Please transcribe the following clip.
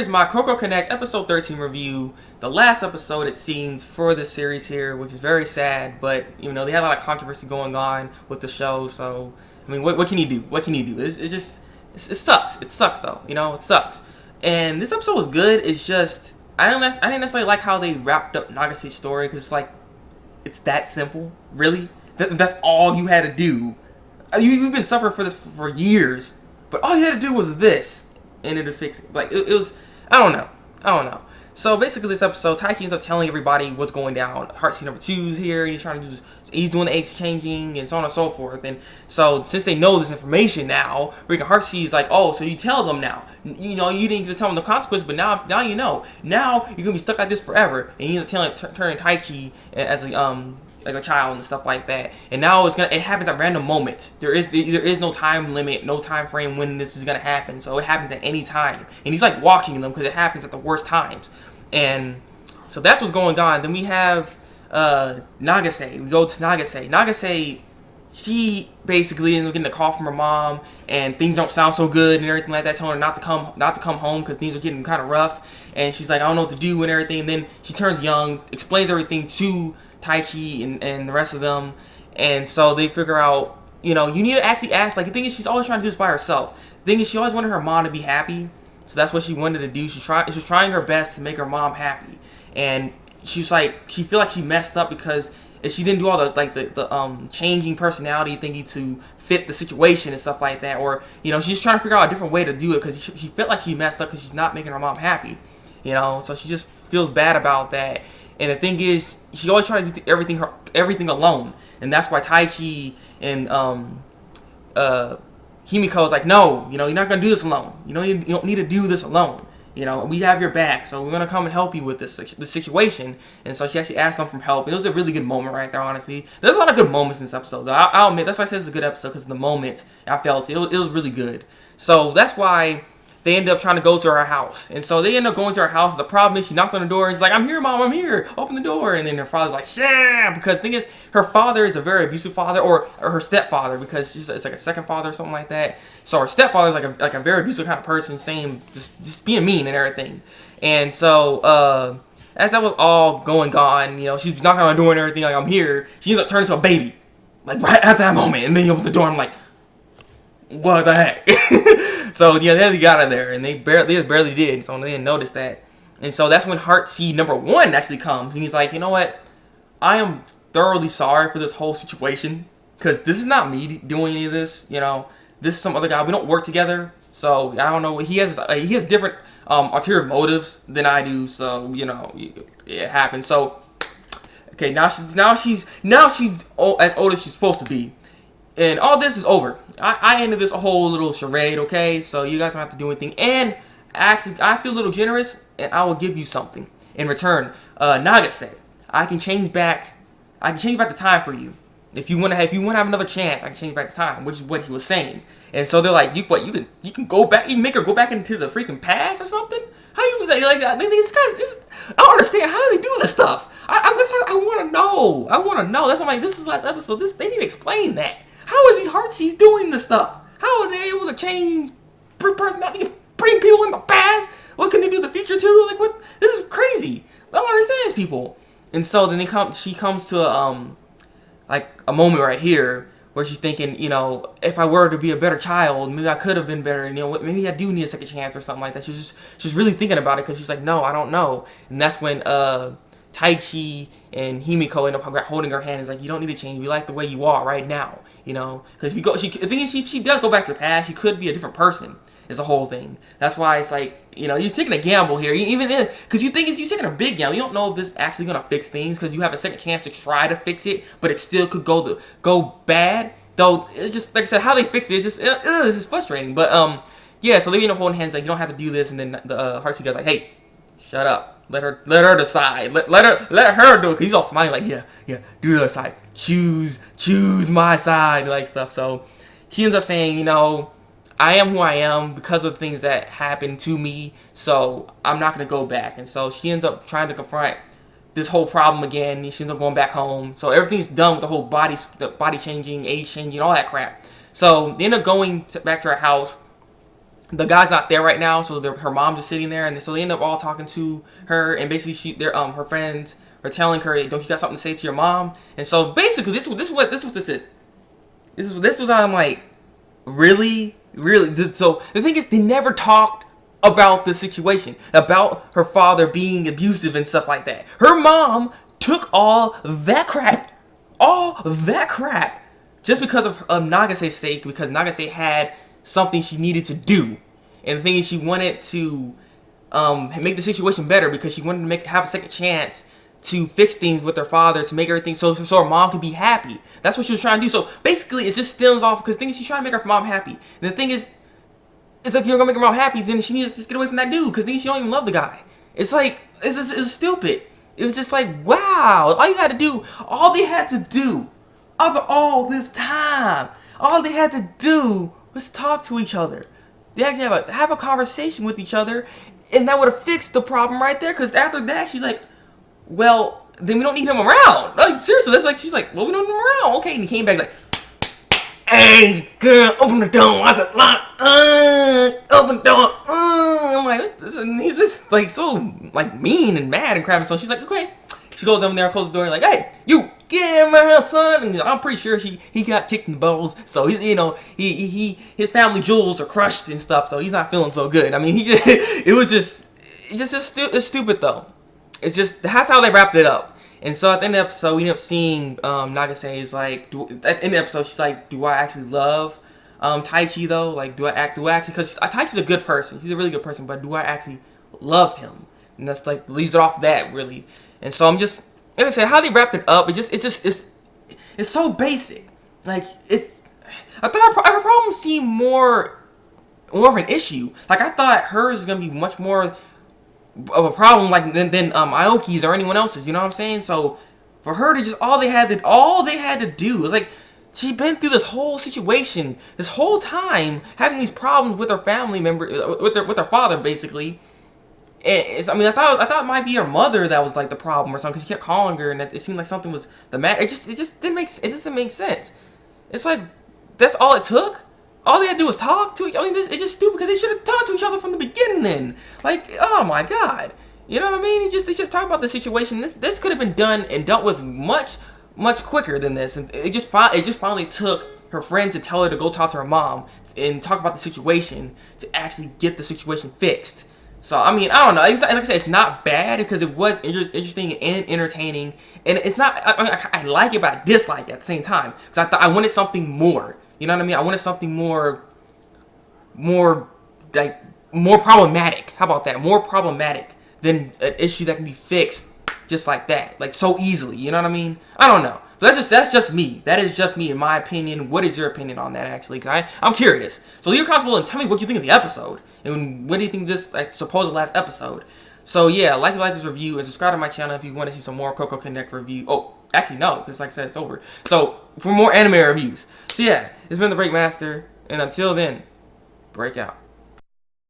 here's my Kokoro Connect episode 13 review. The last episode, it seems, for this series here, which is very sad. But you know, they had a lot of controversy going on with the show. So I mean, what can you do? What can you do? It sucks. It sucks though. You know, it sucks. And this episode was good. It's just I didn't necessarily like how they wrapped up Nagase's story because it's that simple. Really, that's all you had to do. You've been suffering for this for years, but all you had to do was this, and it'd fix it. It was, I don't know. So basically, this episode, Taiki ends up telling everybody what's going down. Heartseed number 2's here, and he's doing the eggs changing, and so on and so forth. And so, since they know this information now, Heartseed's like, oh, so you tell them now. You know, you didn't get to tell them the consequence, but now you know. Now you're gonna be stuck like this forever. And you end up turning Taiki as a child and stuff like that. And now it happens at random moments. There is no time limit, no time frame when this is gonna happen. So it happens at any time. And he's like watching them because it happens at the worst times. And so that's what's going on. Then we have Nagase. We go to Nagase. Nagase, she basically ends up getting a call from her mom, and things don't sound so good and everything like that, telling her not to come home because things are getting kind of rough. And she's like, I don't know what to do and everything. And then she turns young, explains everything to Taiki and the rest of them, and so they figure out, you know, you need to actually ask. Like, the thing is, she's always trying to do this by herself. The thing is, she always wanted her mom to be happy, so that's what she wanted to do. She's trying her best to make her mom happy, and she's like, she feel like she messed up because if she didn't do all the changing personality thingy to fit the situation and stuff like that, or you know, she's trying to figure out a different way to do it because she felt like she messed up because she's not making her mom happy, you know, so she just feels bad about that. And the thing is, she always tries to do everything alone, and that's why Taiki and Himiko is like, no, you know, you're not gonna do this alone. You know, you don't need to do this alone. You know, we have your back, so we're gonna come and help you with this situation. And so she actually asked them for help. It was a really good moment right there. Honestly, there's a lot of good moments in this episode. I'll admit, that's why I said it's a good episode, because the moment I felt it was really good. So that's why they end up trying to go to her house. And so they end up going to her house. The problem is she knocked on the door and she's like, I'm here, Mom, I'm here. Open the door. And then her father's like, yeah. Because the thing is, her father is a very abusive father, or her stepfather, because it's like a second father or something like that. So her stepfather is like a very abusive kind of person, saying, just being mean and everything. And so, as that was all going on, you know, she's knocking on the door and everything, like, I'm here. She ends up turning into a baby. Like, right after that moment. And then you open the door and I'm like, what the heck? So yeah, they got in there, and they just barely did. So they didn't notice that, and so that's when Heartseed number 1 actually comes, and he's like, you know what? I am thoroughly sorry for this whole situation, because this is not me doing any of this. You know, this is some other guy. We don't work together, so I don't know. He has different ulterior motives than I do. So you know, it happens. So okay, now she's as old as she's supposed to be. And all this is over. I ended this whole little charade, okay? So you guys don't have to do anything. And actually, I feel a little generous, and I will give you something in return. Nagase, I can change back the time for you. If you wanna have another chance, I can change back the time, which is what he was saying. And so they're like, you can go back, you can make her go back into the freaking past or something? How you like that? I don't understand. How do they do this stuff? I want to know. That's why I'm like, this is the last episode. They need to explain that. How is these Heartseeds doing this stuff? How are they able to change personality, bring people in the past? What can they do in the future too? Like, what? This is crazy. I don't understand these people. And so then she comes to a moment right here where she's thinking, you know, if I were to be a better child, maybe I could have been better. You know, maybe I do need a second chance or something like that. She's really thinking about it, because she's like, no, I don't know. And that's when Taiki and Himiko end up holding her hand. It's like, you don't need to change. We like the way you are right now. You know, because the thing is, she does go back to the past. She could be a different person. Is the whole thing. That's why it's like, you know, you're taking a gamble here. Even then, because you're taking a big gamble. You don't know if this is actually gonna fix things, because you have a second chance to try to fix it, but it still could go bad. Though it's just, like I said, how they fix it is just frustrating. But yeah. So they end up holding hands, like, you don't have to do this, and then the Heartseed guy's like, hey, shut up. Let her decide. Let her do it. Cause he's all smiling like, yeah, do the side. Choose my side, like stuff. So she ends up saying, you know, I am who I am because of the things that happened to me. So I'm not gonna go back. And so she ends up trying to confront this whole problem again. She ends up going back home. So everything's done with the whole body changing, age changing, all that crap. So they end up going back to her house. the guy's not there right now, so her mom's just sitting there, and so they end up all talking to her, and basically her friends are telling her, hey, don't you got something to say to your mom? And so basically, this is what this is. This was how I'm like, really. So the thing is, they never talked about the situation, about her father being abusive and stuff like that. Her mom took all that crap, just because of Nagase's sake, because Nagase had something she needed to do. And the thing is, she wanted to make the situation better because she wanted to have a second chance to fix things with her father, to make everything so her mom could be happy. That's what she was trying to do. So basically, it just stems off because the thing is, she's trying to make her mom happy. And the thing is if you're gonna make her mom happy, then she needs to just get away from that dude because then she don't even love the guy. It's like it's stupid. It was just like, wow, all you had to do, all they had to do, after all this time, all they had to do was talk to each other. They actually have a conversation with each other, and that would have fixed the problem right there. Because after that, she's like, well, then we don't need him around. Like, seriously, that's like, she's like, well, we don't need him around. Okay, and he came back, he's like, hey, girl, open the door. I said, open the door. I'm like, he's just like so like mean and mad and crap. And so she's like, okay. She goes over there, closes the door, and like, hey, you get my son. And I'm pretty sure he got kicked in the balls. So he's his family jewels are crushed and stuff. So he's not feeling so good. I mean, it's stupid though. It's just that's how they wrapped it up. And so at the end of the episode, we end up seeing Nagase is like, at the end of the episode, she's like, do I actually love Taichi though? Like, do I actually, because Taichi's a good person. He's a really good person, but do I actually love him? And that's like, leaves it off that, really. And so I'm just, like I said, how they wrapped it up, it's so basic. Like, I thought her problem seemed more of an issue. Like, I thought hers is going to be much more of a problem like than Aoki's or anyone else's, you know what I'm saying? So for her to just all they had to do was like, she'd been through this whole situation this whole time, having these problems with her family member, with her father basically. And I thought it might be her mother that was like the problem or something, because she kept calling her and it seemed like something was the matter. It just didn't make sense. It's like, that's all it took. All they had to do was talk to each other. I mean, it's just stupid because they should have talked to each other from the beginning then. Like, oh my god. You know what I mean? They should have talked about the situation. This could have been done and dealt with much quicker than this. And it just finally took her friend to tell her to go talk to her mom and talk about the situation to actually get the situation fixed. So, I mean, I don't know. Like I said, it's not bad because it was interesting and entertaining. And it's not, I like it, but I dislike it at the same time. Because I thought I wanted something more. You know what I mean? I wanted something more problematic. How about that? More problematic than an issue that can be fixed just like that. Like, so easily. You know what I mean? I don't know. But that's just me. That is just me in my opinion. What is your opinion on that, actually? Because I'm curious. So leave your comments below and tell me what you think of the episode. And what do you think of this supposed last episode? So yeah, like this review and subscribe to my channel if you want to see some more Kokoro Connect review. Oh, actually no, because like I said, it's over. So for more anime reviews. So yeah, it's been the Thabreakmaster, and until then, break out.